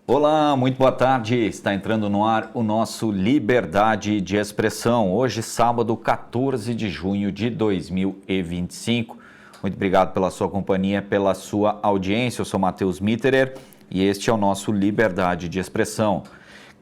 Olá, muito boa tarde. Está entrando no ar o nosso Liberdade de Expressão. Hoje, sábado, 14 de junho de 2025. Muito obrigado pela sua companhia, pela sua audiência. Eu sou Matheus Mitterer e este é o nosso Liberdade de Expressão.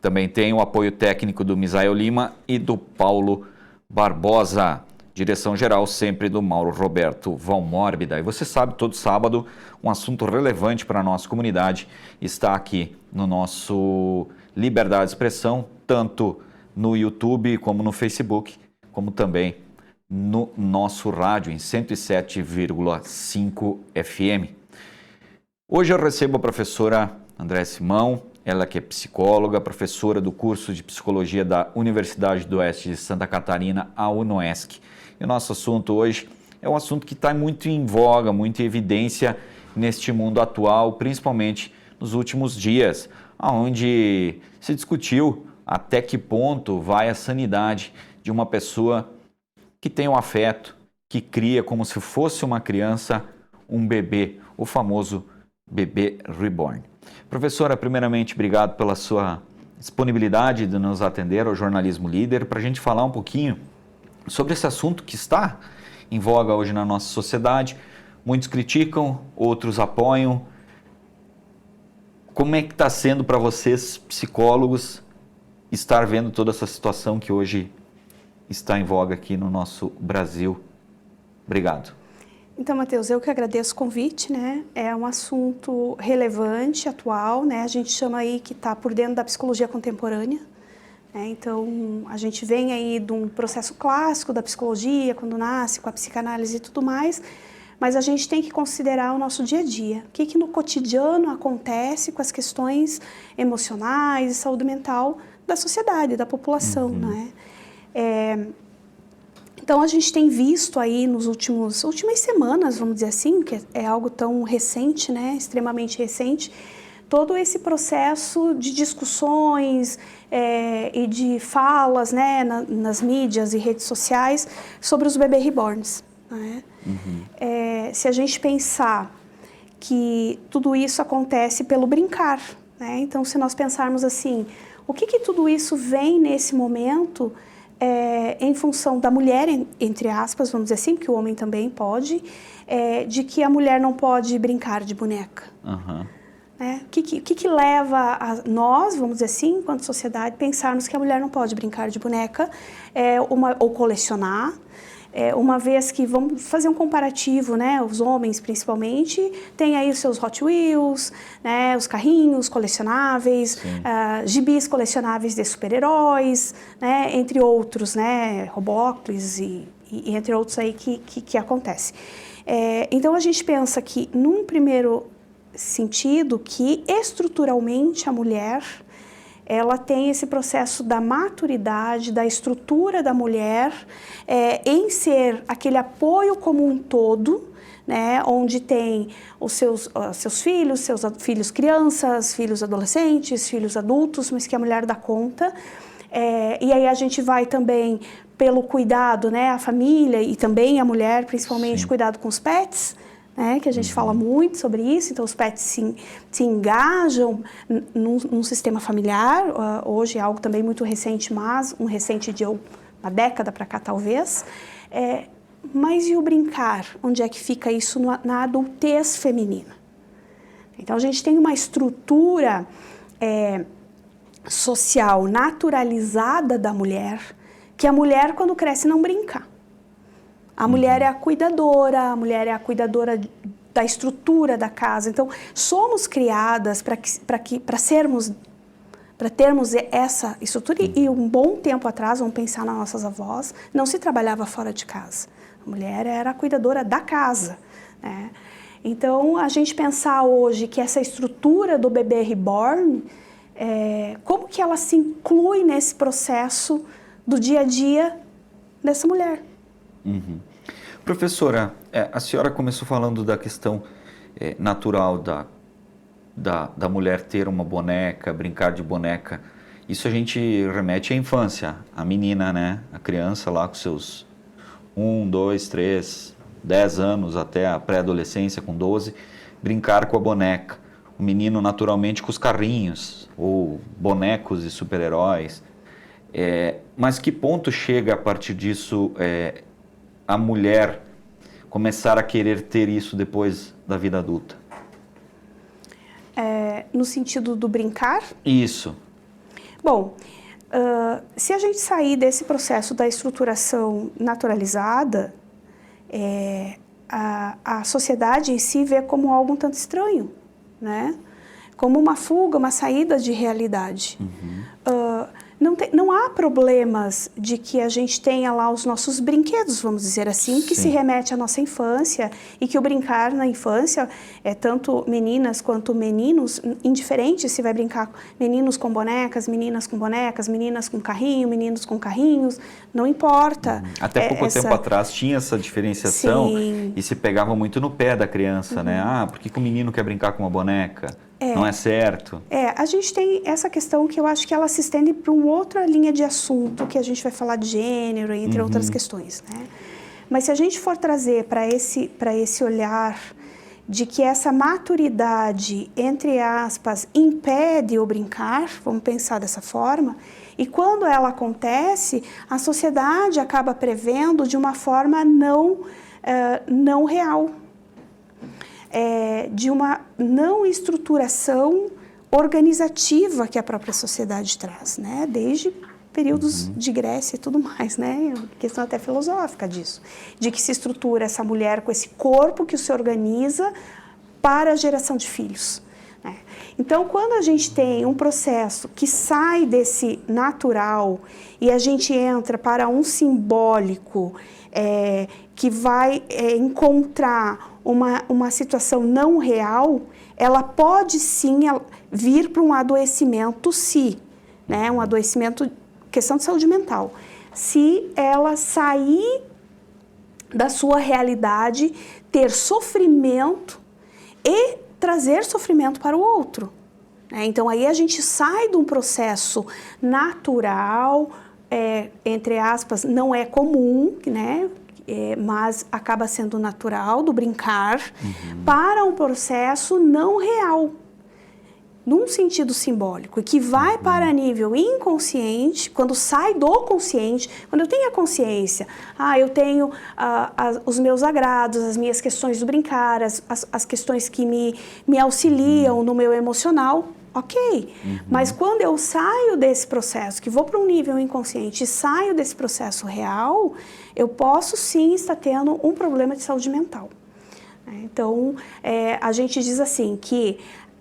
Também tem o apoio técnico do Misael Lima e do Paulo Barbosa. Direção geral sempre do Mauro Roberto Valmórbida. E você sabe, todo sábado, um assunto relevante para a nossa comunidade está aqui no nosso Liberdade de Expressão, tanto no YouTube como no Facebook, como também no nosso rádio em 107,5 FM. Hoje eu recebo a professora Andréa Simão, ela que é psicóloga, professora do curso de Psicologia da Universidade do Oeste de Santa Catarina, a UNOESC. E o nosso assunto hoje é um assunto que está muito em voga, muito em evidência neste mundo atual, principalmente nos últimos dias, onde se discutiu até que ponto vai a sanidade de uma pessoa que tem um afeto, que cria como se fosse uma criança, um bebê, o famoso bebê reborn. Professora, primeiramente, obrigado pela sua disponibilidade de nos atender ao Jornalismo Líder, para a gente falar um pouquinho sobre esse assunto que está em voga hoje na nossa sociedade. Muitos criticam, outros apoiam. Como é que está sendo para vocês, psicólogos, estar vendo toda essa situação que hoje está em voga aqui no nosso Brasil? Obrigado. Então, Matheus, eu que agradeço o convite, né? É um assunto relevante, atual, né? A gente chama aí que está por dentro da psicologia contemporânea. Então, a gente vem aí de um processo clássico da psicologia, quando nasce, com a psicanálise e tudo mais, mas a gente tem que considerar o nosso dia a dia. O que no cotidiano acontece com as questões emocionais e saúde mental da sociedade, da população, né? Então, a gente tem visto aí nas últimas semanas, vamos dizer assim, que é algo tão recente, né? Extremamente recente, todo esse processo de discussões e de falas, né, nas mídias e redes sociais sobre os bebês reborns, né? Se a gente pensar que tudo isso acontece pelo brincar, né? Então, se nós pensarmos assim, o que tudo isso vem nesse momento em função da mulher, entre aspas, vamos dizer assim, porque o homem também pode, de que a mulher não pode brincar de boneca. O que leva a nós, vamos dizer assim, enquanto sociedade, pensarmos que a mulher não pode brincar de boneca ou colecionar, uma vez que, vamos fazer um comparativo, né, os homens principalmente, têm aí os seus Hot Wheels, né, os carrinhos colecionáveis, gibis colecionáveis de super-heróis, né, entre outros, né, Robópolis e entre outros aí que acontece. Então, a gente pensa que, num primeiro sentido, que estruturalmente a mulher ela tem esse processo da maturidade, da estrutura da mulher em ser aquele apoio como um todo, né, onde tem os seus filhos crianças, filhos adolescentes, filhos adultos, mas que a mulher dá conta. E aí a gente vai também pelo cuidado, né, a família e também a mulher, principalmente cuidado com os pets, né, que a gente fala muito sobre isso. Então os pets se engajam num sistema familiar. Hoje é algo também muito recente, mas recente de uma década para cá talvez. Mas e o brincar? Onde é que fica isso na adultez feminina? Então a gente tem uma estrutura social naturalizada da mulher, que a mulher quando cresce não brinca. A mulher é a cuidadora da estrutura da casa. Então, somos criadas para termos essa estrutura. E um bom tempo atrás, vamos pensar nas nossas avós, não se trabalhava fora de casa. A mulher era a cuidadora da casa, né? Então, a gente pensar hoje que essa estrutura do bebê reborn, como que ela se inclui nesse processo do dia a dia dessa mulher? Professora, a senhora começou falando da questão natural da mulher ter uma boneca, brincar de boneca. Isso a gente remete à infância, a menina, né? A criança lá com seus 1, 2, 3, 10 anos até a pré-adolescência com 12, brincar com a boneca. o menino naturalmente com os carrinhos, ou bonecos e super-heróis. Mas que ponto chega a partir disso a mulher começar a querer ter isso depois da vida adulta? No sentido do brincar? Isso. Bom, se a gente sair desse processo da estruturação naturalizada, a sociedade em si vê como algo um tanto estranho, né? Como uma fuga, uma saída de realidade. Não há problemas de que a gente tenha lá os nossos brinquedos, vamos dizer assim, que se remete à nossa infância e que o brincar na infância é tanto meninas quanto meninos, indiferente se vai brincar meninos com bonecas, meninas com bonecas, meninas com carrinho, meninos com carrinhos, não importa. Até pouco tempo atrás tinha essa diferenciação. Sim. E se pegava muito no pé da criança, né? Por que o menino quer brincar com uma boneca? Não é certo? A gente tem essa questão que eu acho que ela se estende para uma outra linha de assunto, que a gente vai falar de gênero, entre outras questões, né? Mas se a gente for trazer para esse olhar de que essa maturidade, entre aspas, impede o brincar, vamos pensar dessa forma, e quando ela acontece, a sociedade acaba prevendo de uma forma não real. De uma não estruturação organizativa que a própria sociedade traz, né? Desde períodos de Grécia e tudo mais, né? Questão até filosófica disso, de que se estrutura essa mulher com esse corpo que se organiza para a geração de filhos, né? Então, quando a gente tem um processo que sai desse natural e a gente entra para um simbólico que vai encontrar uma situação não real, ela pode sim vir para um adoecimento, né? Um adoecimento, questão de saúde mental. Se ela sair da sua realidade, ter sofrimento e trazer sofrimento para o outro, né? Então aí a gente sai de um processo natural, entre aspas, não é comum, né? Mas acaba sendo natural do brincar, para um processo não real, num sentido simbólico, e que vai para nível inconsciente, quando sai do consciente, quando eu tenho a consciência, eu tenho os meus agrados, as minhas questões do brincar, as questões que me auxiliam no meu emocional, ok, mas quando eu saio desse processo, que vou para um nível inconsciente e saio desse processo real, eu posso sim estar tendo um problema de saúde mental. Então, a gente diz assim que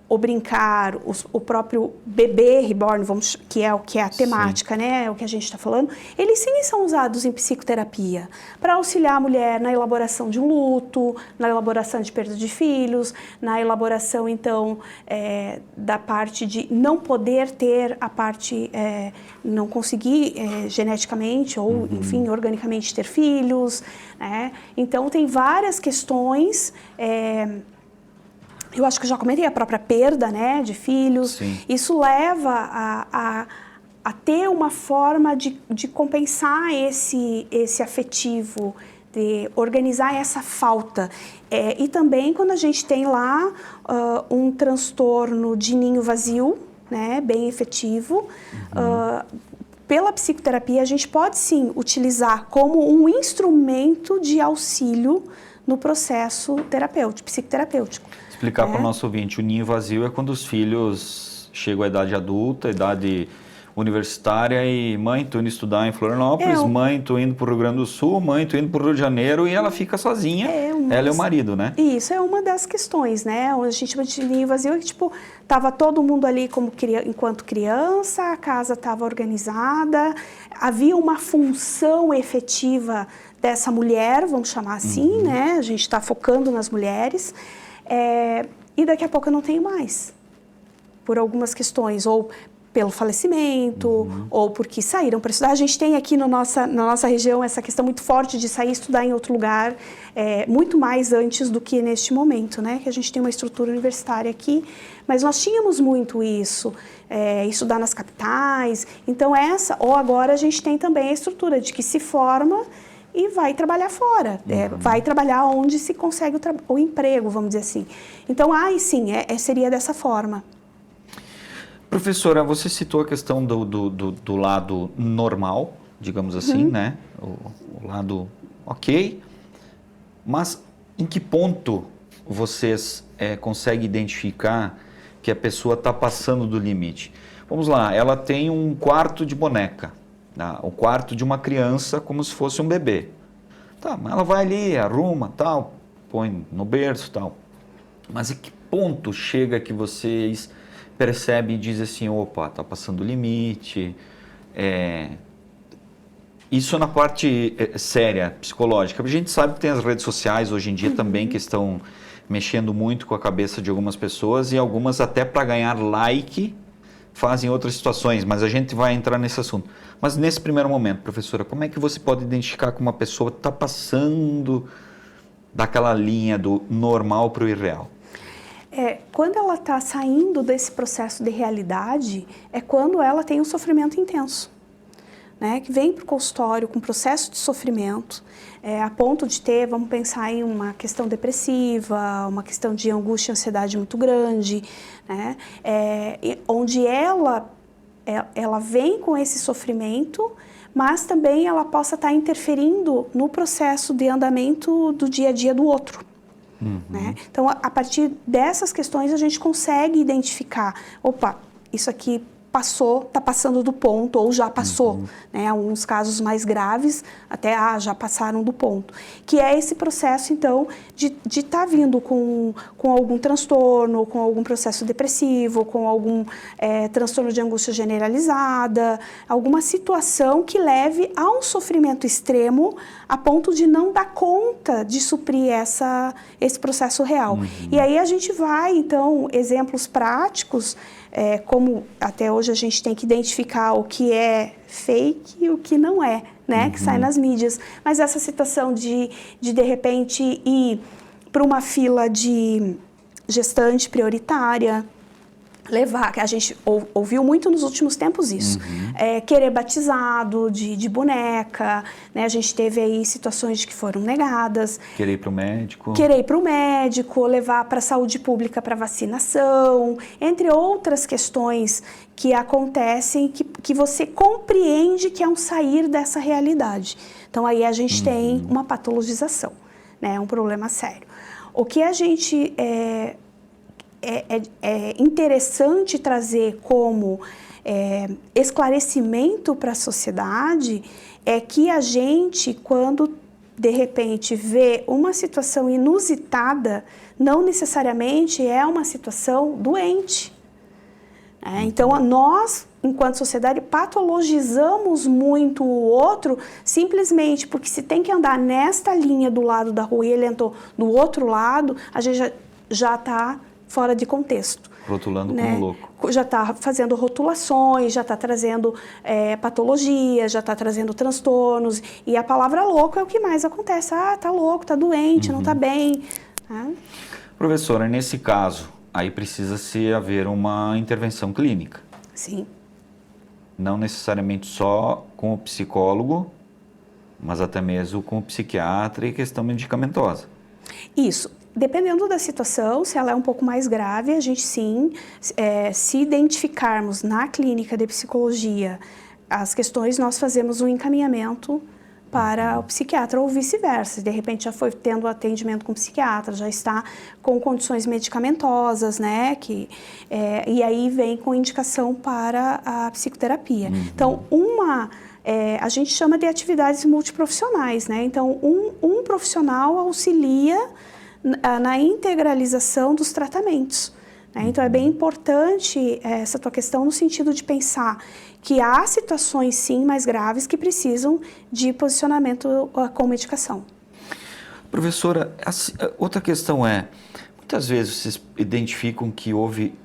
o brincar, o próprio bebê reborn, que é a temática, né, o que a gente está falando, eles sim são usados em psicoterapia para auxiliar a mulher na elaboração de um luto, na elaboração de perda de filhos, na elaboração, então, da parte de não poder ter a parte, não conseguir geneticamente ou, enfim, organicamente ter filhos, né? Então, tem várias questões. Eu acho que eu já comentei a própria perda, né, de filhos. Sim. Isso leva a ter uma forma de compensar esse afetivo, de organizar essa falta. E também quando a gente tem lá um transtorno de ninho vazio, né, bem efetivo, pela psicoterapia a gente pode sim utilizar como um instrumento de auxílio no processo psicoterapêutico. Explicar para o nosso ouvinte, o ninho vazio é quando os filhos chegam à idade adulta, idade universitária e mãe, tô indo estudar em Florianópolis, mãe, tô indo para o Rio Grande do Sul, mãe, tô indo para o Rio de Janeiro e ela fica sozinha, ela e o marido, né? Isso é uma das questões, né? Onde a gente chama de ninho vazio, que tipo, tava todo mundo ali enquanto criança, a casa estava organizada, havia uma função efetiva dessa mulher, vamos chamar assim, né? A gente está focando nas mulheres. E daqui a pouco eu não tenho mais, por algumas questões, ou pelo falecimento, ou porque saíram para estudar. A gente tem aqui na nossa região essa questão muito forte de sair estudar em outro lugar, muito mais antes do que neste momento, né? Que a gente tem uma estrutura universitária aqui, mas nós tínhamos muito isso, estudar nas capitais. Então ou agora a gente tem também a estrutura de que se forma e vai trabalhar fora, vai trabalhar onde se consegue o emprego, vamos dizer assim. Então, sim, seria dessa forma. Professora, você citou a questão do lado normal, digamos assim, né? O lado ok, mas em que ponto vocês conseguem identificar que a pessoa está passando do limite? Vamos lá, ela tem um quarto de boneca, tá? O quarto de uma criança como se fosse um bebê. Tá, mas ela vai ali, arruma, tal, põe no berço, tal. Mas em que ponto chega que vocês percebem e dizem assim, opa, está passando o limite? Isso na parte séria, psicológica. A gente sabe que tem as redes sociais hoje em dia também que estão mexendo muito com a cabeça de algumas pessoas e algumas até para ganhar like fazem outras situações, mas a gente vai entrar nesse assunto. Mas nesse primeiro momento, professora, como é que você pode identificar que uma pessoa está passando daquela linha do normal para o irreal? Quando ela está saindo desse processo de realidade, é quando ela tem um sofrimento intenso. Né, que vem para o consultório com processo de sofrimento, a ponto de ter, vamos pensar em uma questão depressiva, uma questão de angústia e ansiedade muito grande, né, onde ela vem com esse sofrimento, mas também ela possa estar interferindo no processo de andamento do dia a dia do outro. Né? Então, a partir dessas questões, a gente consegue identificar, opa, isso aqui está passando do ponto, ou já passou, né? Alguns casos mais graves, até já passaram do ponto. Que é esse processo, então, de estar vindo com algum transtorno, com algum processo depressivo, com algum transtorno de angústia generalizada, alguma situação que leve a um sofrimento extremo a ponto de não dar conta de suprir esse processo real. E aí a gente vai, então, exemplos práticos, como até hoje a gente tem que identificar o que é fake e o que não é, né, que sai nas mídias. Mas essa situação de repente ir para uma fila de gestante prioritária, levar, que a gente ouviu muito nos últimos tempos isso, querer batizado de boneca, né? A gente teve aí situações que foram negadas. Querer ir para o médico. Querer ir para o médico, levar para a saúde pública para vacinação, entre outras questões que acontecem que você compreende que é um sair dessa realidade. Então aí a gente tem uma patologização, né? Um problema sério. O que a gente é interessante trazer como esclarecimento para a sociedade é que a gente, quando de repente vê uma situação inusitada, não necessariamente é uma situação doente. Então, nós, enquanto sociedade, patologizamos muito o outro simplesmente porque se tem que andar nesta linha do lado da rua e ele entrou do outro lado, a gente já está fora de contexto. Rotulando, né? Como louco. Já está fazendo rotulações, já está trazendo patologias, já está trazendo transtornos. E a palavra louco é o que mais acontece. Tá louco, tá doente, não tá bem. Professora, nesse caso, aí precisa-se haver uma intervenção clínica. Sim. Não necessariamente só com o psicólogo, mas até mesmo com o psiquiatra e questão medicamentosa. Isso. Dependendo da situação, se ela é um pouco mais grave, a gente sim, se identificarmos na clínica de psicologia as questões, nós fazemos um encaminhamento para o psiquiatra ou vice-versa. De repente já foi tendo atendimento com o psiquiatra, já está com condições medicamentosas, né? E aí vem com indicação para a psicoterapia. Então, a gente chama de atividades multiprofissionais, né? Então, um profissional auxilia na integralização dos tratamentos. Né? Então, é bem importante essa tua questão no sentido de pensar que há situações, sim, mais graves que precisam de posicionamento com medicação. Professora, outra questão muitas vezes vocês identificam que houve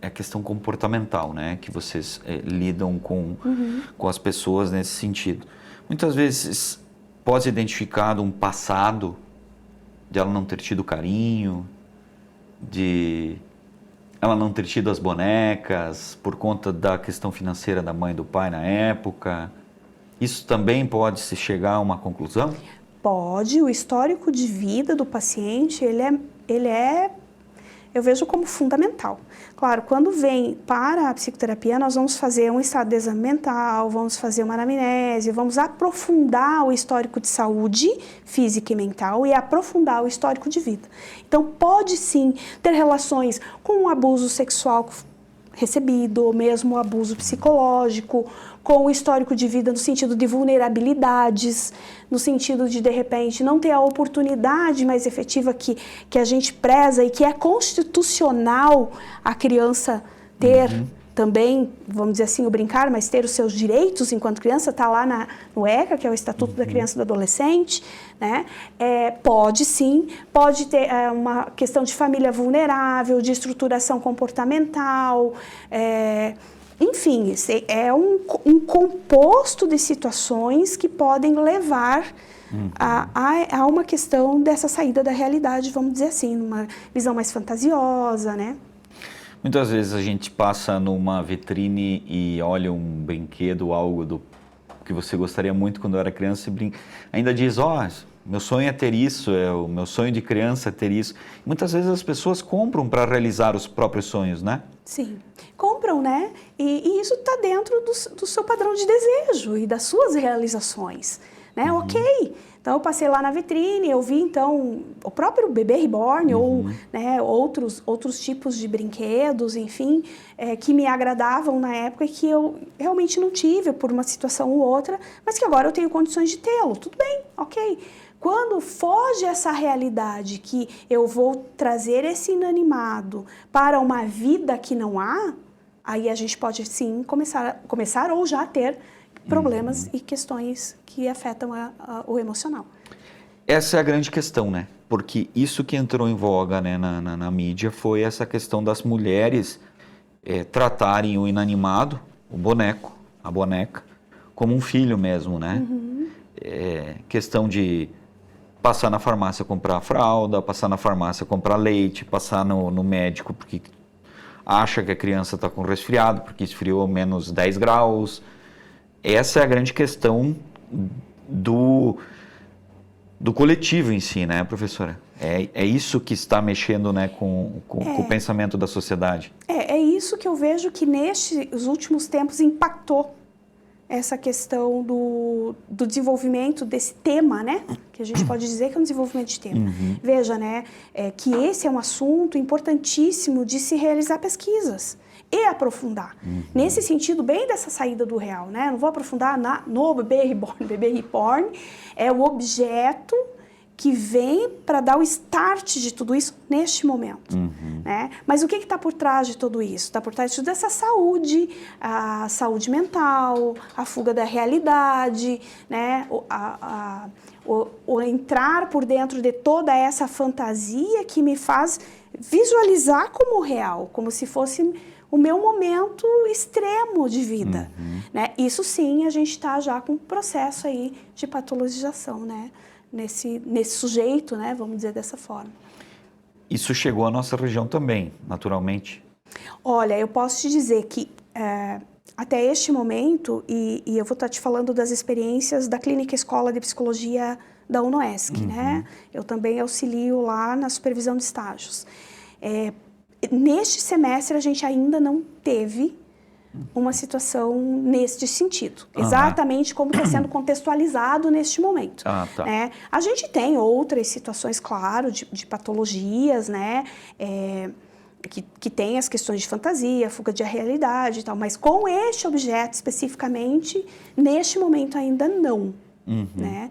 a questão comportamental, né? Que vocês lidam com as pessoas nesse sentido. Muitas vezes pode ser identificado um passado de ela não ter tido carinho, de ela não ter tido as bonecas por conta da questão financeira da mãe e do pai na época. Isso também pode se chegar a uma conclusão? Pode, o histórico de vida do paciente, eu vejo como fundamental. Claro, quando vem para a psicoterapia, nós vamos fazer um estado de exame mental, vamos fazer uma anamnese, vamos aprofundar o histórico de saúde física e mental e aprofundar o histórico de vida. Então, pode sim ter relações com o abuso sexual recebido, ou mesmo o abuso psicológico, com o histórico de vida no sentido de vulnerabilidades, no sentido de repente, não ter a oportunidade mais efetiva que a gente preza e que é constitucional a criança ter também, vamos dizer assim, o brincar, mas ter os seus direitos enquanto criança, está lá no ECA, que é o Estatuto da Criança e do Adolescente, né? Pode sim, pode ter uma questão de família vulnerável, de estruturação comportamental, enfim, é um composto de situações que podem levar a uma questão dessa saída da realidade, vamos dizer assim, uma visão mais fantasiosa, né? Muitas vezes a gente passa numa vitrine e olha um brinquedo, algo que você gostaria muito quando era criança e ainda diz, meu sonho é ter isso, o meu sonho de criança é ter isso. Muitas vezes as pessoas compram para realizar os próprios sonhos, né? Sim, compram, né? E isso está dentro do seu padrão de desejo e das suas realizações, né? Ok, então eu passei lá na vitrine, eu vi então o próprio bebê reborn ou né, outros tipos de brinquedos, enfim, que me agradavam na época e que eu realmente não tive por uma situação ou outra, mas que agora eu tenho condições de tê-lo, tudo bem, ok. Quando foge essa realidade que eu vou trazer esse inanimado para uma vida que não há, aí a gente pode sim começar ou já ter problemas e questões que afetam o emocional. Essa é a grande questão, né? Porque isso que entrou em voga, né, na mídia foi essa questão das mulheres tratarem o inanimado, o boneco, a boneca, como um filho mesmo, né? Questão de passar na farmácia comprar fralda, passar na farmácia comprar leite, passar no médico porque acha que a criança está com resfriado, porque esfriou menos 10 graus. Essa é a grande questão do coletivo em si, né, professora? É isso que está mexendo, né, com o pensamento da sociedade. É isso que eu vejo que nestes últimos tempos impactou essa questão do desenvolvimento desse tema, né? Que a gente pode dizer que é um desenvolvimento de tema. Veja, né, que esse é um assunto importantíssimo de se realizar pesquisas e aprofundar. Nesse sentido, bem dessa saída do real, né? Não vou aprofundar no bebê reborn. Bebê reborn é o objeto que vem para dar o start de tudo isso neste momento. Né? Mas o que está por trás de tudo isso? Está por trás de tudo essa saúde, a saúde mental, a fuga da realidade, né? O entrar por dentro de toda essa fantasia que me faz visualizar como real, como se fosse o meu momento extremo de vida. Né? Isso sim, a gente está já com um processo aí de patologização, né? Nesse sujeito, né? Vamos dizer dessa forma. Isso chegou à nossa região também, naturalmente? Olha, eu posso te dizer que até este momento, e eu vou estar te falando das experiências da Clínica Escola de Psicologia da UNOESC, né? Eu também auxilio lá na supervisão de estágios. Neste semestre, a gente ainda não teve uma situação neste sentido, exatamente como está sendo contextualizado neste momento. Né? A gente tem outras situações, claro, de patologias, né? Que tem as questões de fantasia, fuga de realidade e tal, mas com este objeto especificamente, neste momento ainda não. Né?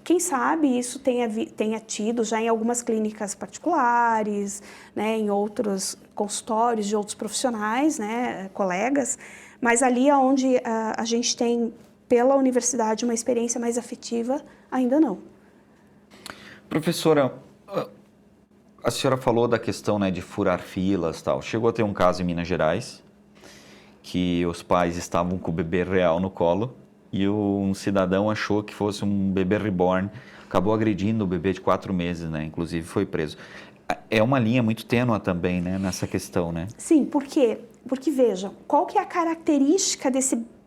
Quem sabe isso tenha tido já em algumas clínicas particulares, né, em outros consultórios de outros profissionais, né, colegas, mas ali onde a gente tem pela universidade uma experiência mais afetiva, ainda não. Professora, a senhora falou da questão, né, de furar filas e tal. Chegou a ter um caso em Minas Gerais que os pais estavam com o bebê real no colo e um cidadão achou que fosse um bebê reborn, acabou agredindo o bebê de 4 meses, né? Inclusive foi preso. É uma linha muito tênue também, né, nessa questão, né? Sim, por quê? Porque, veja, qual que é a característica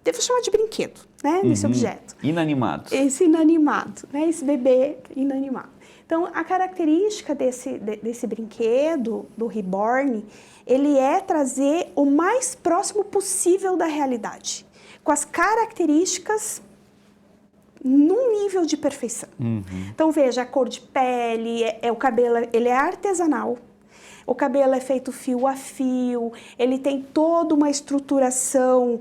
devo chamar de brinquedo, né, nesse objeto. Inanimado. Esse inanimado, né, esse bebê inanimado. Então, a característica desse brinquedo, do reborn, ele é trazer o mais próximo possível da realidade, com as características num nível de perfeição. Então, veja, a cor de pele, o cabelo, ele é artesanal. O cabelo é feito fio a fio, ele tem toda uma estruturação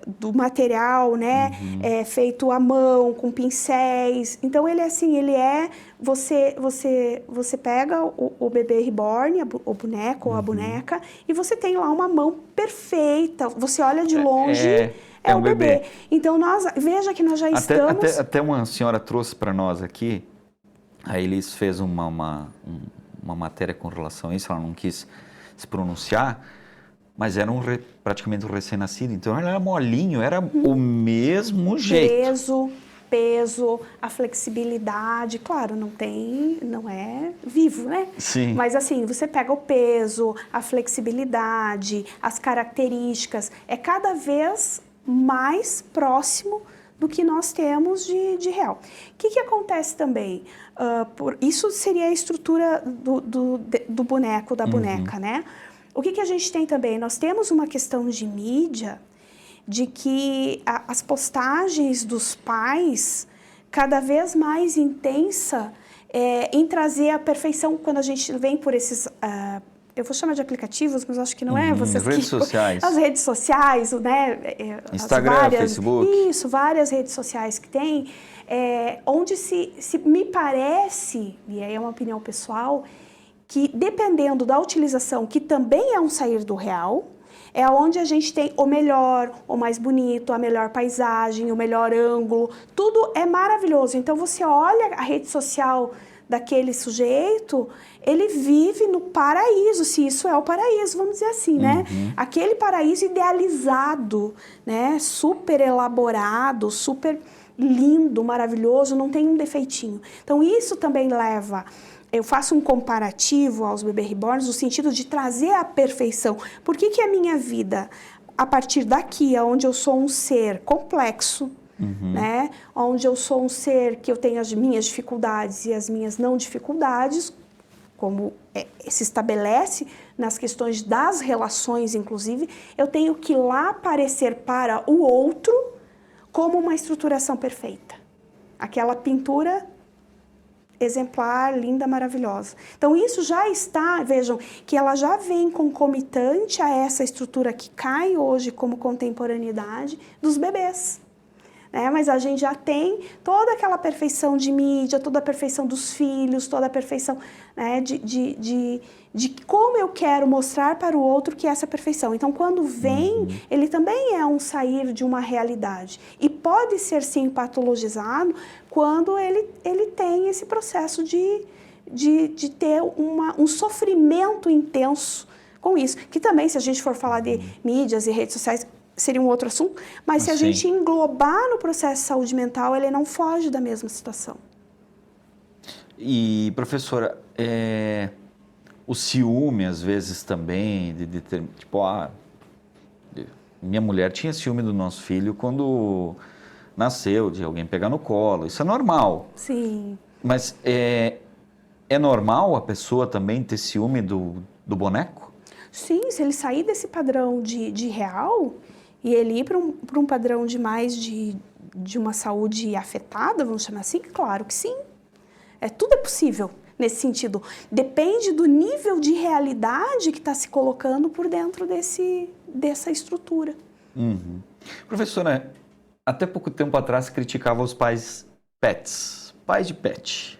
do material, né? É feito à mão, com pincéis. Então, ele é assim, você pega o bebê reborn, o boneco ou a boneca, e você tem lá uma mão perfeita. Você olha de longe, é o bebê. Então, veja que nós já estamos... Até uma senhora trouxe para nós aqui, a Elis fez uma matéria com relação a isso, ela não quis se pronunciar, mas era praticamente um recém-nascido, então ele era molinho, era o mesmo jeito. Peso, a flexibilidade, claro, não é vivo, né? Sim. Mas assim, você pega o peso, a flexibilidade, as características, é cada vez mais próximo do que nós temos de real. O que acontece também? Isso seria a estrutura do boneco, da boneca, né? O que a gente tem também? Nós temos uma questão de mídia, de que as postagens dos pais, cada vez mais intensa em trazer a perfeição, quando a gente vem por esses... eu vou chamar de aplicativos, mas acho que não é. Redes sociais. As redes sociais, né? Instagram, Facebook. Isso, várias redes sociais que tem, onde se me parece, e aí é uma opinião pessoal, que dependendo da utilização, que também é um sair do real, é onde a gente tem o melhor, o mais bonito, a melhor paisagem, o melhor ângulo, tudo é maravilhoso. Então você olha a rede social daquele sujeito, ele vive no paraíso, se isso é o paraíso, vamos dizer assim, né? Aquele paraíso idealizado, né? Super elaborado, super lindo, maravilhoso, não tem um defeitinho. Então isso também leva... Eu faço um comparativo aos bebê reborns no sentido de trazer a perfeição. Por que a minha vida, a partir daqui, onde eu sou um ser complexo, né? Onde eu sou um ser que eu tenho as minhas dificuldades e as minhas não dificuldades, como se estabelece nas questões das relações, inclusive, eu tenho que lá aparecer para o outro como uma estruturação perfeita. Aquela pintura exemplar, linda, maravilhosa. Então, isso já está, vejam, que ela já vem concomitante a essa estrutura que cai hoje como contemporaneidade dos bebês. Mas a gente já tem toda aquela perfeição de mídia, toda a perfeição dos filhos, toda a perfeição, né, de como eu quero mostrar para o outro que é essa perfeição. Então, quando vem, ele também é um sair de uma realidade. E pode ser, sim, patologizado quando ele tem esse processo de ter um sofrimento intenso com isso. Que também, se a gente for falar de mídias e redes sociais, seria um outro assunto, mas se a gente englobar no processo de saúde mental, ele não foge da mesma situação. E, professora, o ciúme, às vezes, também, tipo, minha mulher tinha ciúme do nosso filho quando nasceu, de alguém pegar no colo, isso é normal. Sim. Mas é normal a pessoa também ter ciúme do boneco? Sim, se ele sair desse padrão de real e ele ir para um padrão de mais de uma saúde afetada, vamos chamar assim, claro que sim. Tudo é possível nesse sentido. Depende do nível de realidade que está se colocando por dentro dessa estrutura. Professora, até pouco tempo atrás criticava os pais de pet.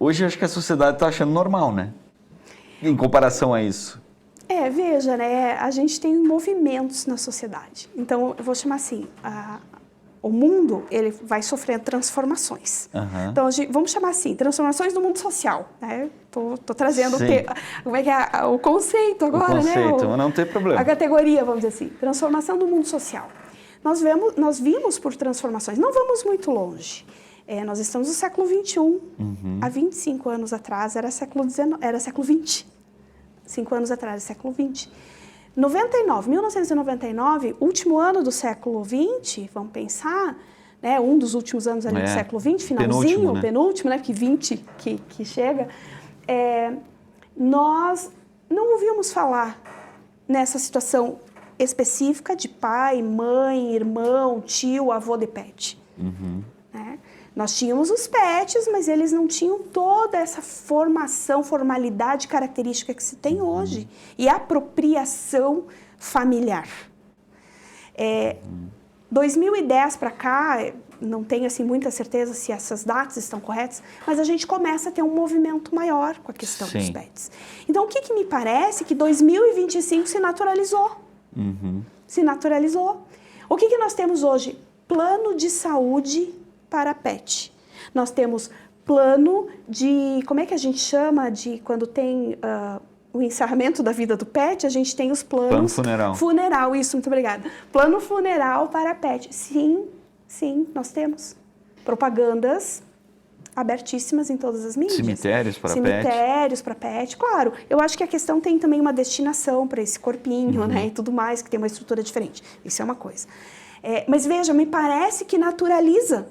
Hoje acho que a sociedade está achando normal, né? Em comparação a isso. Veja, né? A gente tem movimentos na sociedade. Então, eu vou chamar assim, o mundo, ele vai sofrendo transformações. Então, vamos chamar assim, transformações no mundo social, né? Tô trazendo como é que é o conceito agora, né? O conceito, não tem problema. A categoria, vamos dizer assim, transformação do mundo social. Nós vimos por transformações, não vamos muito longe. Nós estamos no século XXI, há 25 anos atrás era século XX. 5 anos atrás, século XX. 1999, último ano do século XX, vamos pensar, né, um dos últimos anos ali do século XX, finalzinho, penúltimo, né, porque 20 que chega, nós não ouvíamos falar nessa situação específica de pai, mãe, irmão, tio, avô de pet. Né? Nós tínhamos os pets, mas eles não tinham toda essa formalidade característica que se tem hoje. E apropriação familiar. 2010 para cá, não tenho assim muita certeza se essas datas estão corretas, mas a gente começa a ter um movimento maior com a questão dos pets. Então, o que me parece que 2025 se naturalizou. Se naturalizou. O que nós temos hoje? Plano de saúde para pet. Nós temos plano de, como é que a gente chama de quando tem o encerramento da vida do pet, a gente tem os planos... Plano funeral. Funeral, isso, muito obrigada. Plano funeral para pet. Sim, nós temos. Propagandas abertíssimas em todas as mídias. Cemitérios para pet. Cemitérios para pet, claro. Eu acho que a questão tem também uma destinação para esse corpinho, né, e tudo mais, que tem uma estrutura diferente. Isso é uma coisa. Mas veja, me parece que naturaliza.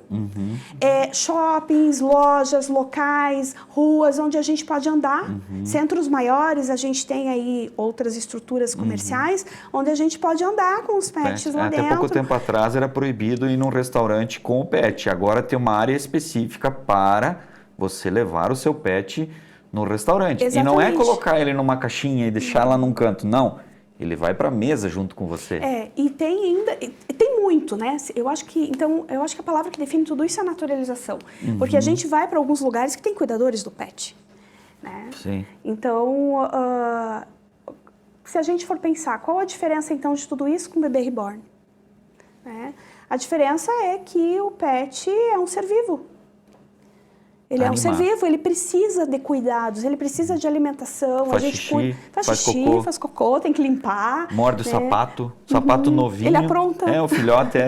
Shoppings, lojas, locais, ruas onde a gente pode andar. Centros maiores, a gente tem aí outras estruturas comerciais onde a gente pode andar com os pets lá dentro. Até pouco tempo atrás era proibido ir num restaurante com o pet. Agora tem uma área específica para você levar o seu pet no restaurante. Exatamente. E não é colocar ele numa caixinha e deixar lá num canto, não. Ele vai para a mesa junto com você. E tem ainda, tem muito, né? Eu acho que a palavra que define tudo isso é a naturalização. Porque a gente vai para alguns lugares que tem cuidadores do pet, né? Sim. Então, se a gente for pensar, qual a diferença então de tudo isso com o bebê reborn? Né? A diferença é que o pet é um ser vivo. Ele é um ser vivo, ele precisa de cuidados, ele precisa de alimentação. Faz xixi, faz cocô, tem que limpar. Morde o sapato novinho. Ele apronta. O filhote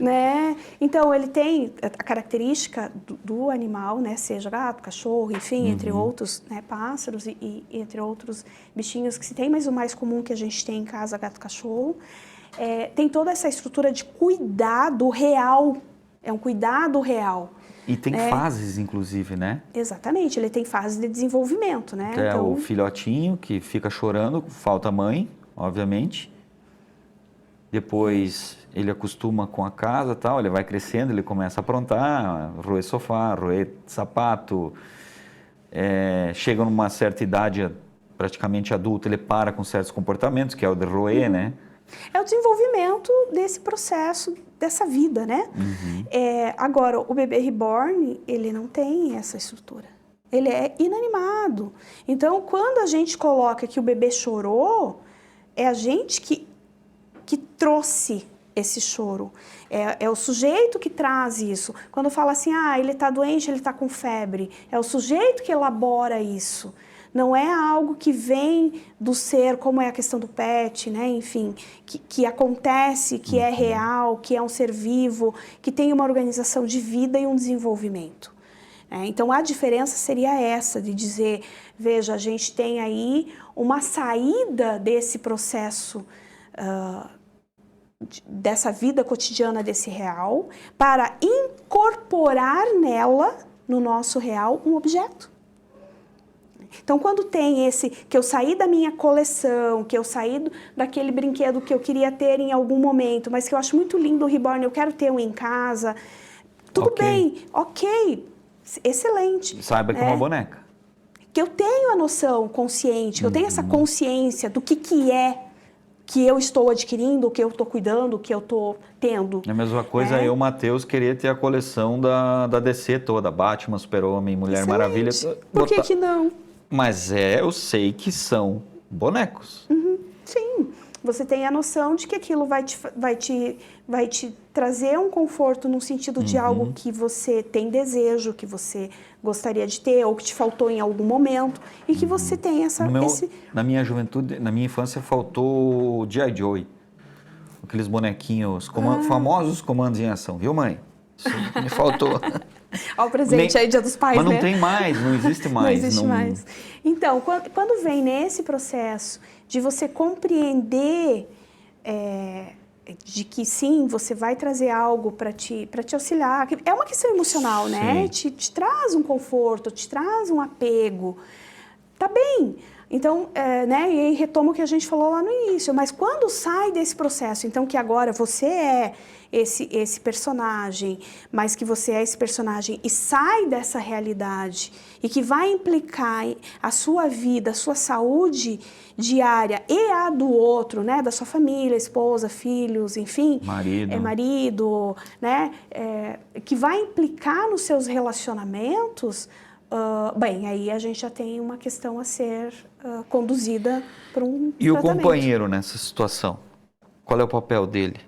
né? Então, ele tem a característica do animal, né? Seja gato, cachorro, enfim, entre outros, né? Pássaros e entre outros bichinhos que se tem, mas o mais comum que a gente tem em casa, gato, cachorro. Tem toda essa estrutura de cuidado real, é um cuidado real. E tem fases, inclusive, né? Exatamente, ele tem fases de desenvolvimento, né? Então, o filhotinho que fica chorando, falta mãe, obviamente. Depois ele acostuma com a casa e tal, ele vai crescendo, ele começa a aprontar, roer sofá, roer sapato. Chega numa certa idade, praticamente adulta, ele para com certos comportamentos, que é o de roer, né? É o desenvolvimento desse processo, dessa vida, né? Agora, o bebê reborn, ele não tem essa estrutura. Ele é inanimado. Então, quando a gente coloca que o bebê chorou, é a gente que trouxe esse choro. É o sujeito que traz isso. Quando fala assim, ele está doente, ele está com febre, é o sujeito que elabora isso. Não é algo que vem do ser, como é a questão do pet, né? Enfim, que acontece, que é real, que é um ser vivo, que tem uma organização de vida e um desenvolvimento. Então, a diferença seria essa, de dizer, veja, a gente tem aí uma saída desse processo, dessa vida cotidiana, desse real, para incorporar nela, no nosso real, um objeto. Então, quando tem esse, que eu saí da minha coleção, que eu saí daquele brinquedo que eu queria ter em algum momento, mas que eu acho muito lindo o reborn, eu quero ter um em casa, tudo bem, excelente. Saiba que é uma boneca. Que eu tenho a noção consciente, que eu tenho essa consciência do que é que eu estou adquirindo, o que eu estou cuidando, o que eu estou tendo. É a mesma coisa eu, Matheus, queria ter a coleção da DC toda, Batman, Super-Homem, Mulher Maravilha. Por que não? Mas eu sei que são bonecos. Sim, você tem a noção de que aquilo vai te trazer um conforto no sentido de algo que você tem desejo, que você gostaria de ter, ou que te faltou em algum momento, e que você tem Na minha juventude, na minha infância, faltou o G.I. Joe. Aqueles bonequinhos, famosos comandos em ação, viu, mãe? Isso me faltou. Olha o presente aí, Dia dos Pais, mas não né? tem mais, não existe mais. Não existe mais. Então, quando vem nesse processo de você compreender de que sim, você vai trazer algo para te auxiliar, é uma questão emocional, né? Te traz um conforto, te traz um apego, tá bem. Então, né, e aí retoma o que a gente falou lá no início, mas quando sai desse processo, então que agora você é esse personagem, mas que você é esse personagem e sai dessa realidade e que vai implicar a sua vida, a sua saúde diária e a do outro, né, da sua família, esposa, filhos, enfim, marido, né, que vai implicar nos seus relacionamentos. Bem, aí a gente já tem uma questão a ser conduzida para um E tratamento. O companheiro nessa situação? Qual é o papel dele?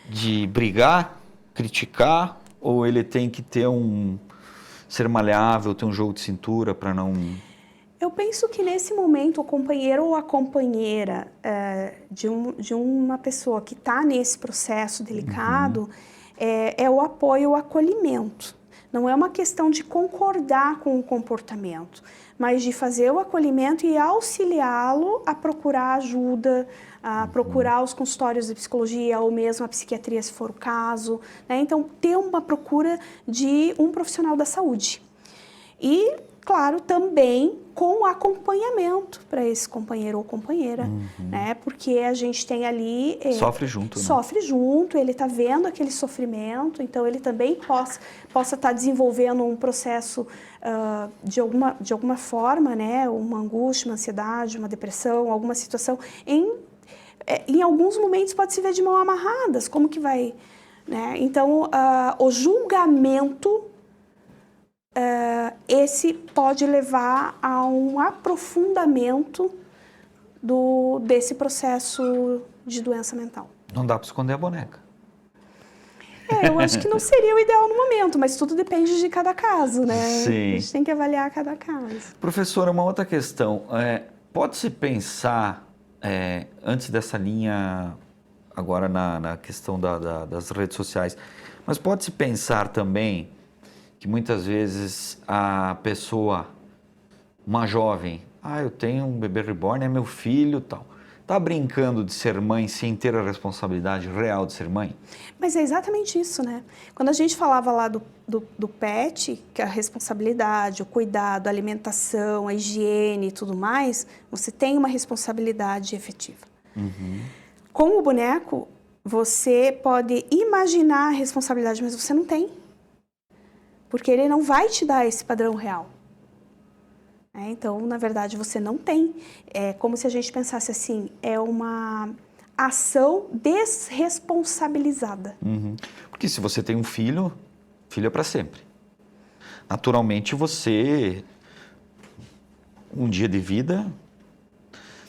De brigar, criticar, ou ele tem que ter ser maleável, ter um jogo de cintura para não... Eu penso que nesse momento o companheiro ou a companheira de uma pessoa que está nesse processo delicado é o apoio, o acolhimento. Não é uma questão de concordar com o comportamento, mas de fazer o acolhimento e auxiliá-lo a procurar ajuda, a procurar os consultórios de psicologia ou mesmo a psiquiatria, se for o caso, né? Então, ter uma procura de um profissional da saúde. E, claro, também com acompanhamento para esse companheiro ou companheira, né? Porque a gente tem ali... Sofre junto, né? Sofre junto, ele está vendo aquele sofrimento, então ele também possa estar desenvolvendo um processo de alguma forma, né? Uma angústia, uma ansiedade, uma depressão, alguma situação. Em alguns momentos pode se ver de mão amarradas, como que vai... Né? Então, o julgamento... esse pode levar a um aprofundamento desse processo de doença mental. Não dá para esconder a boneca. Eu acho que não seria o ideal no momento, mas tudo depende de cada caso, né? Sim. A gente tem que avaliar cada caso. Professora, uma outra questão. Pode-se pensar, antes dessa linha, agora na questão das redes sociais, mas pode-se pensar também que muitas vezes a pessoa, uma jovem, eu tenho um bebê reborn, é meu filho, tal, está brincando de ser mãe sem ter a responsabilidade real de ser mãe? Mas é exatamente isso, né? Quando a gente falava lá do pet, que é a responsabilidade, o cuidado, a alimentação, a higiene e tudo mais, você tem uma responsabilidade efetiva. Com o boneco, você pode imaginar a responsabilidade, mas você não tem. Porque ele não vai te dar esse padrão real. Então, na verdade, você não tem. É como se a gente pensasse assim, é uma ação desresponsabilizada. Porque se você tem um filho, filho é para sempre. Naturalmente, você, um dia de vida,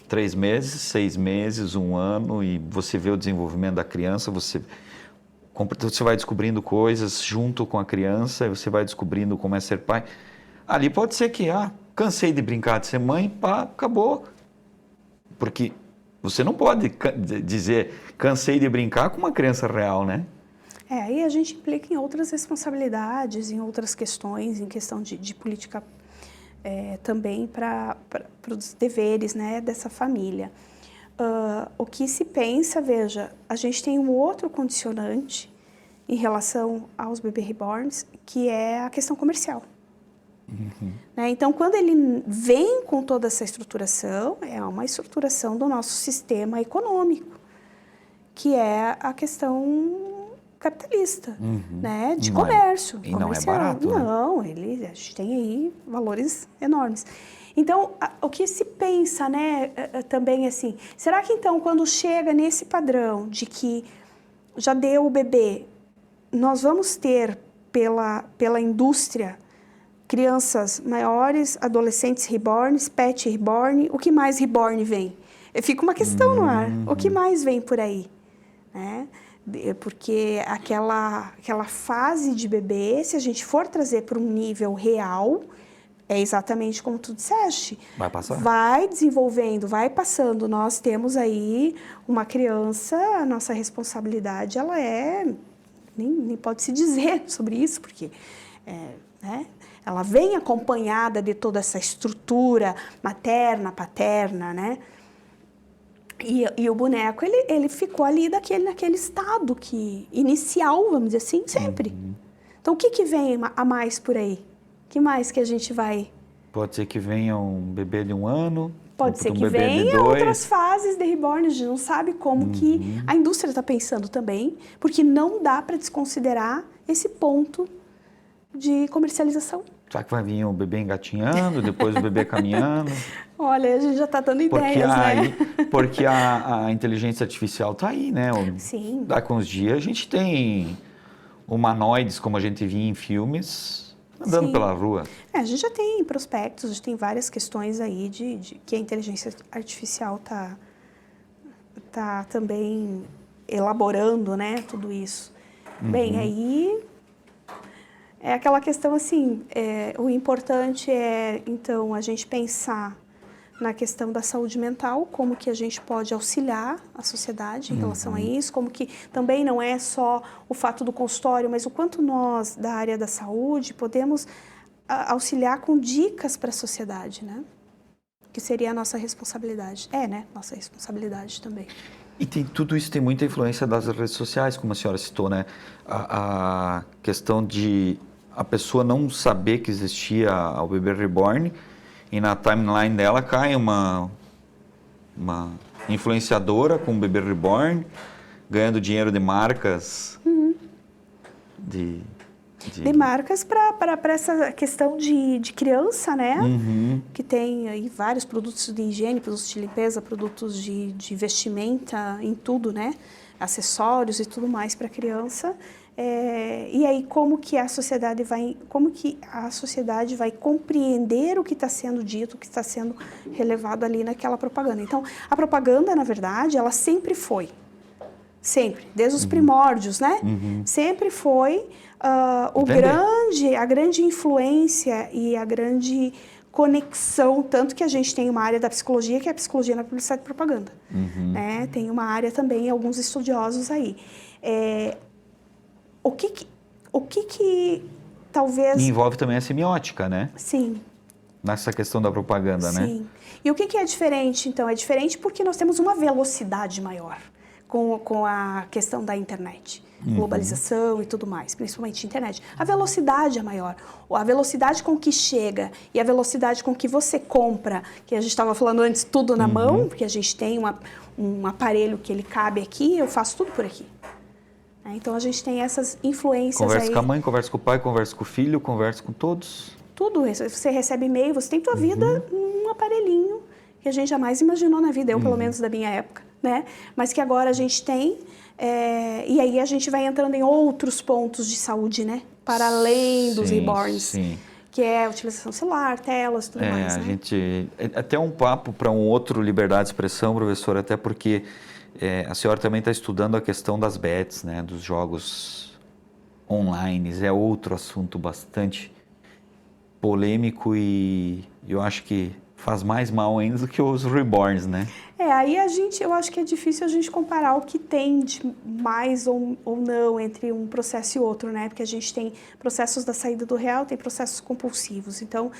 3 meses, 6 meses, 1 ano, e você vê o desenvolvimento da criança, você vai descobrindo coisas junto com a criança, você vai descobrindo como é ser pai. Ali pode ser que, cansei de brincar de ser mãe, acabou. Porque você não pode dizer, cansei de brincar com uma criança real, né? Aí a gente implica em outras responsabilidades, em outras questões, em questão de política também para os deveres, né, dessa família. O que se pensa, veja, a gente tem um outro condicionante em relação aos bebês reborns, que é a questão comercial. Né? Então, quando ele vem com toda essa estruturação, é uma estruturação do nosso sistema econômico, que é a questão capitalista, né? De comércio. E não é barato, né? Não, a gente tem aí valores enormes. Então, o que se pensa, né, também assim, será que então quando chega nesse padrão de que já deu o bebê, nós vamos ter pela indústria crianças maiores, adolescentes reborns, pet reborn, o que mais reborn vem? Fica uma questão no ar, o que mais vem por aí? Né? Porque aquela fase de bebê, se a gente for trazer para um nível real, é exatamente como tu disseste. Vai passar. Vai desenvolvendo, vai passando. Nós temos aí uma criança, a nossa responsabilidade, ela é nem pode se dizer sobre isso, porque né, ela vem acompanhada de toda essa estrutura materna, paterna, né? E o boneco, ele ficou ali naquele estado inicial, vamos dizer assim, sempre. Então, o que vem a mais por aí? O que mais que a gente vai... Pode ser que venha um bebê de 1 ano, Pode ser um que bebê de venha 2. outras fases de reborn, a gente não sabe como que a indústria está pensando também, porque não dá para desconsiderar esse ponto de comercialização. Será que vai vir o bebê engatinhando, depois o bebê caminhando? Olha, a gente já está dando ideias, né? Porque a inteligência artificial está aí, né? Sim. Daqui uns dias a gente tem humanoides, como a gente via em filmes, andando pela rua. A gente já tem prospectos, a gente tem várias questões aí de que a inteligência artificial tá também elaborando, né? Tudo isso. Bem, aí... É aquela questão assim, o importante é, então, a gente pensar na questão da saúde mental, como que a gente pode auxiliar a sociedade em relação a isso, como que também não é só o fato do consultório, mas o quanto nós, da área da saúde, podemos auxiliar com dicas para a sociedade, né? Que seria a nossa responsabilidade. Né? Nossa responsabilidade também. E tudo isso tem muita influência das redes sociais, como a senhora citou, né? A questão de a pessoa não saber que existia o bebê reborn e na timeline dela cai uma influenciadora com o bebê reborn ganhando dinheiro de marcas de marcas para essa questão de criança, né? Que tem aí vários produtos de higiene, produtos de limpeza, produtos de vestimenta, em tudo, né? Acessórios e tudo mais para criança. E aí como que a sociedade vai compreender o que está sendo dito, o que está sendo relevado ali naquela propaganda. Então, a propaganda, na verdade, ela sempre foi, desde os primórdios, né? Sempre foi a grande influência e a grande conexão, tanto que a gente tem uma área da psicologia, que é a psicologia na publicidade e propaganda. Né? Tem uma área também, alguns estudiosos aí. O que talvez... E envolve também a semiótica, né? Sim. Nessa questão da propaganda, né? Sim. E o que é diferente, então? É diferente porque nós temos uma velocidade maior com a questão da internet. Globalização e tudo mais, principalmente internet. A velocidade é maior. A velocidade com que chega e a velocidade com que você compra, que a gente estava falando antes, tudo na mão, porque a gente tem um aparelho que ele cabe aqui, eu faço tudo por aqui. Então, a gente tem essas influências Conversa com a mãe, conversa com o pai, conversa com o filho, conversa com todos. Tudo isso. Você recebe e-mail, você tem tua vida num aparelhinho que a gente jamais imaginou na vida, eu pelo menos da minha época, né? Mas que agora a gente tem, e aí a gente vai entrando em outros pontos de saúde, né? Para além dos reborns. Sim. Que é a utilização celular, telas, tudo mais, né? Até um papo para um outro liberdade de expressão, professor, até porque... a senhora também está estudando a questão das bets, né, dos jogos online. É outro assunto bastante polêmico e eu acho que faz mais mal ainda do que os reborns, né? Aí eu acho que é difícil a gente comparar o que tem de mais ou não entre um processo e outro, né? Porque a gente tem processos da saída do real, tem processos compulsivos. Então,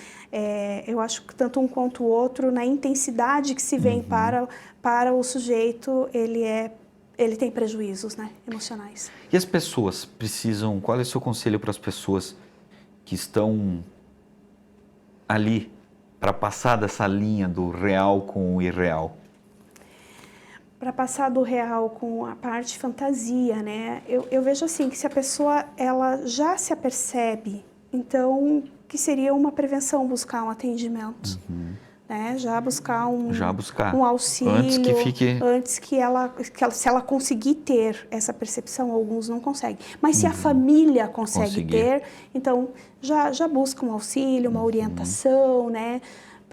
eu acho que tanto um quanto o outro, na intensidade que se vem para o sujeito, ele tem prejuízos, né, emocionais. E as pessoas precisam... Qual é o seu conselho para as pessoas que estão ali para passar dessa linha do real com o irreal? Para passar do real com a parte fantasia, né? Eu vejo assim, que se a pessoa ela já se apercebe, então que seria uma prevenção buscar um atendimento, né? Já buscar um auxílio, antes que se ela conseguir ter essa percepção, alguns não conseguem. Mas se a família consegue ter, então já busca um auxílio, uma orientação, né?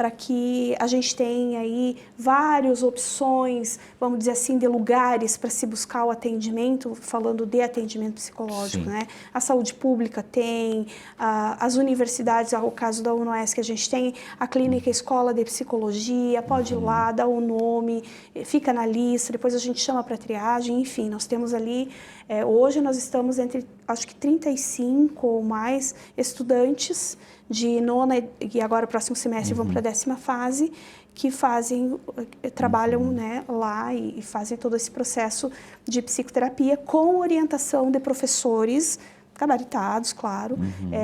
para que a gente tenha aí várias opções, vamos dizer assim, de lugares para se buscar o atendimento, falando de atendimento psicológico, né? A saúde pública tem, as universidades, ao caso da UNOESC, a gente tem a clínica escola de psicologia, pode ir lá, dá o nome, fica na lista, depois a gente chama para triagem, enfim, nós temos ali, hoje nós estamos entre, acho que 35 ou mais estudantes de nona e agora o próximo semestre vão para a 10ª fase, que trabalham né, lá e fazem todo esse processo de psicoterapia com orientação de professores gabaritados, claro,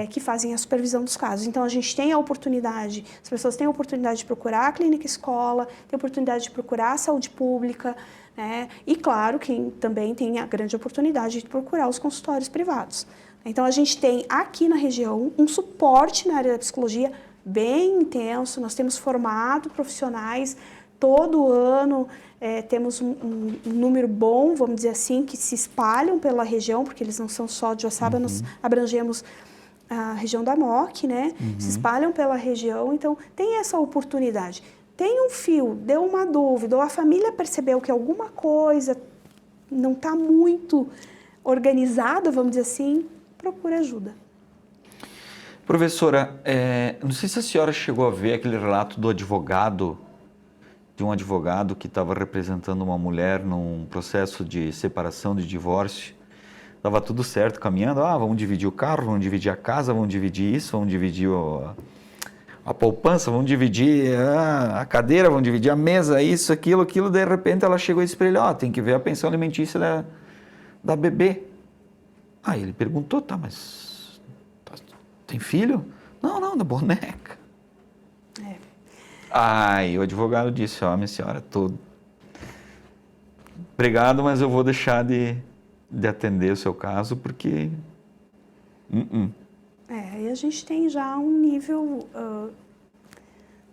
que fazem a supervisão dos casos. Então, a gente tem a oportunidade, as pessoas têm a oportunidade de procurar a clínica escola, têm a oportunidade de procurar a saúde pública, né? E, claro, quem também tem a grande oportunidade de procurar os consultórios privados. Então, a gente tem aqui na região um suporte na área da psicologia bem intenso, nós temos formado profissionais todo ano, temos um número bom, vamos dizer assim, que se espalham pela região, porque eles não são só de Joaçaba, nós abrangemos a região da MOC, né? Se espalham pela região, então tem essa oportunidade. Tem um fio, deu uma dúvida, ou a família percebeu que alguma coisa não está muito organizada, vamos dizer assim, procura ajuda. Professora, não sei se a senhora chegou a ver aquele relato do advogado, de um advogado que estava representando uma mulher num processo de separação, de divórcio. Estava tudo certo, caminhando, vamos dividir o carro, vamos dividir a casa, vamos dividir isso, vamos dividir a poupança, vamos dividir a cadeira, vamos dividir a mesa, isso, aquilo, de repente ela chegou e disse para ele, tem que ver a pensão alimentícia da bebê. Aí ele perguntou, mas tem filho? Não, da boneca. Aí o advogado disse, minha senhora, obrigado, mas eu vou deixar de atender o seu caso, porque... Aí a gente tem já um nível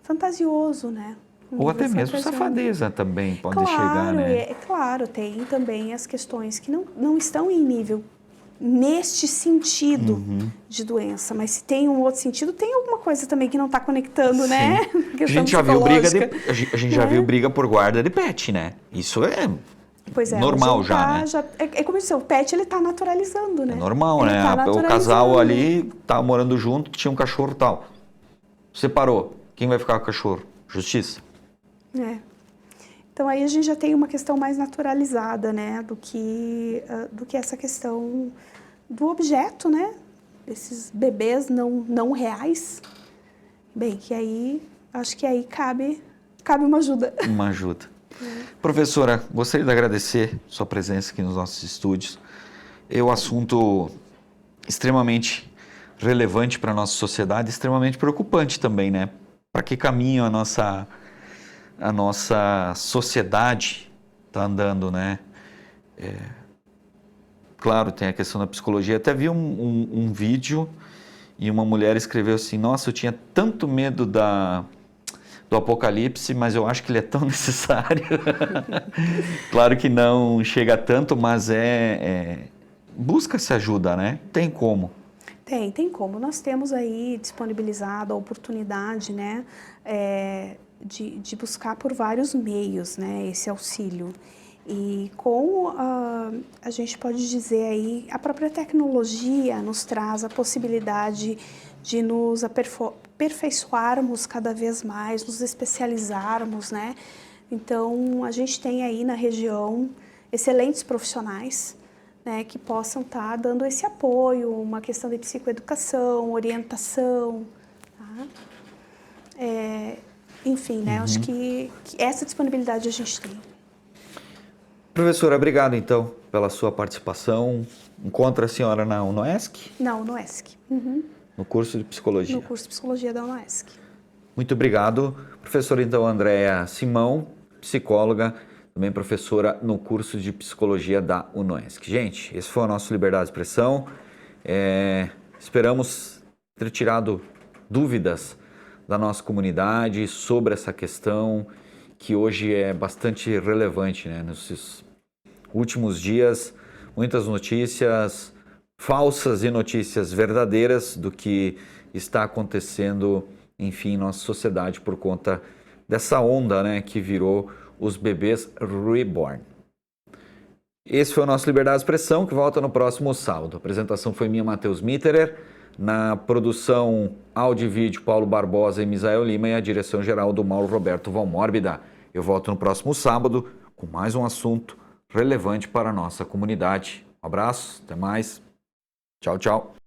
fantasioso, né? Ou até mesmo safadeza também pode chegar, né? Claro, tem também as questões que não estão em nível neste sentido de doença, mas se tem um outro sentido, tem alguma coisa também que não está conectando, né? A gente já viu briga por guarda de pet, né? Isso é normal já, né? Como eu disse, o pet ele está naturalizando, né? É normal, né? O casal ali tá morando junto, tinha um cachorro e tal. Separou. Quem vai ficar com o cachorro? Justiça. Então aí a gente já tem uma questão mais naturalizada, né, do que essa questão do objeto, né, desses bebês não reais. Bem, que aí, acho que aí cabe uma ajuda. Uma ajuda. Professora, gostaria de agradecer sua presença aqui nos nossos estúdios. É um assunto extremamente relevante para a nossa sociedade, extremamente preocupante também, né? Para que caminho a nossa sociedade está andando, né? Claro, tem a questão da psicologia. Até vi um vídeo e uma mulher escreveu assim, nossa, eu tinha tanto medo do apocalipse, mas eu acho que ele é tão necessário. Claro que não chega a tanto, mas busca-se ajuda, né? Tem como. Tem como. Nós temos aí disponibilizado a oportunidade, né, de buscar por vários meios, né, esse auxílio. E a gente pode dizer aí, a própria tecnologia nos traz a possibilidade de nos aperfeiçoarmos cada vez mais, nos especializarmos, né? Então, a gente tem aí na região excelentes profissionais, né, que possam estar dando esse apoio, uma questão de psicoeducação, orientação, tá? Enfim, né, acho que essa disponibilidade a gente tem. Professora, obrigado então pela sua participação. Encontra a senhora na UNOESC? Na UNOESC. No curso de Psicologia? No curso de Psicologia da UNOESC. Muito obrigado. Professora, então, Andréa Simão, psicóloga, também professora no curso de Psicologia da UNOESC. Gente, esse foi o nosso Liberdade de Expressão. Esperamos ter tirado dúvidas da nossa comunidade sobre essa questão que hoje é bastante relevante, né? Nesses últimos dias, muitas notícias falsas e notícias verdadeiras do que está acontecendo enfim, nossa sociedade por conta dessa onda, né, que virou os bebês reborn. Esse foi o nosso Liberdade de Expressão, que volta no próximo sábado. A apresentação foi minha, Matheus Mitterer, na produção áudio e vídeo Paulo Barbosa e Misael Lima, e a direção geral do Mauro Roberto Valmórbida. Eu volto no próximo sábado com mais um assunto relevante para a nossa comunidade. Um abraço, até mais. Tchau, tchau.